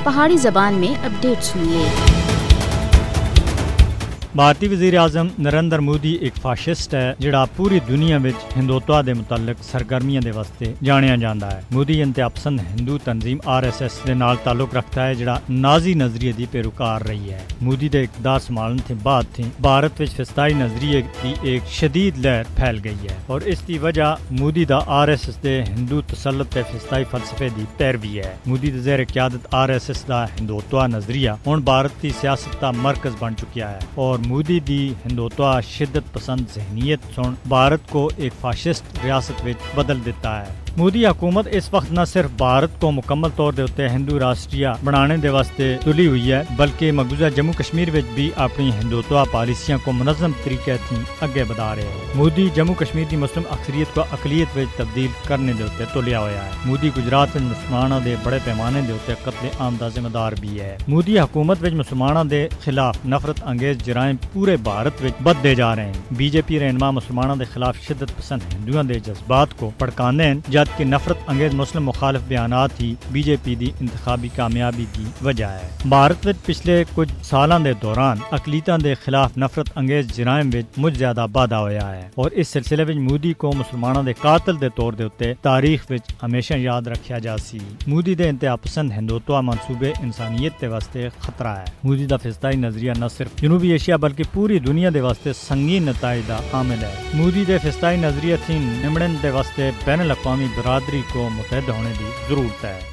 پہاڑی زبان میں اپڈیٹ سنیے۔ بھارتی وزیر اعظم نریندر مودی ایک فاشسٹ ہے جڑا پوری دنیا وچ ہندوتوا دے متعلق سرگرمیاں دے واسطے جانیا جاندا ہے۔ مودی انتہا پسند ہندو تنظیم RSS دے نال تعلق رکھتا ہے جڑا نازی نظریے دی پیروکار رہی ہے۔ مودی دے اقتدار سنبھالن تھے بعد تھی بھارت وچ فسطائی نظریے دی ایک شدید لہر پھیل گئی ہے اور اس دی وجہ مودی دا RSS دے ہندو تسلط تے فسطائی فلسفے دی پیروی ہے۔ مودی دے زیر قیادت RSS دا ہندوتوا نظریہ ہن بھارت دی سیاست دا مرکز بن چکیا ہے اور مودی دی ہندوتوا شدت پسند ذہنیت سن بھارت کو ایک فاشسٹ ریاست وچ بدل دیتا ہے۔ مودی حکومت اس وقت نہ صرف بھارت کو مکمل طور دے ہندو راشٹریہ بنانے دے واسطے تلی ہوئی ہے بلکہ مقبوضہ جموں کشمیر وچ بھی اپنی ہندوتوا پالیسیاں کو منظم طریقے تھی اگے بڑھا رہے ہیں۔ مودی جموں کشمیر دی مسلم اکثریت کو اقلیت وچ تبدیل کرنے دے تلیا ہوا ہے۔ مودی گجرات وچ مسلماناں دے بڑے پیمانے دے قتل عام دا ذمہ دار بھی ہے۔ مودی حکومت وچ مسلماناں دے خلاف نفرت انگیز جرائم پورے بھارت وچ بدتے جا رہے ہیں۔ BJP رہنما مسلمانوں دے خلاف شدت پسند ہندوؤں دے جذبات کو بھڑکانے ہیں جبکہ نفرت انگیز مسلم مخالف بیانات ہی BJP دی انتخابی کامیابی دی وجہ ہے۔ بھارت وچ پچھلے کچھ سالاں دے دوران اقلیتاں دے خلاف نفرت انگیز جرائم وچ مجھ زیادہ واਧਾ ہویا ہے اور اس سلسلے وچ مودی کو مسلمانوں دے قاتل دے طور دے اُتے تاریخ وچ ہمیشہ یاد رکھیا جا سی۔ مودی دے انتہا پسند ہندوتوا منصوبے انسانیت دے واسطے خطرہ ہے۔ مودی دا فسطائی نظریہ نہ صرف جنوبی ایشیا بلکہ پوری دنیا دے واسطے سنگین نتائج دا عامل ہے۔ مودی دے فسطائی نظریے تھی نمڑن دے واسطے بین الاقوامی برادری کو متحد ہونے دی ضرورت ہے۔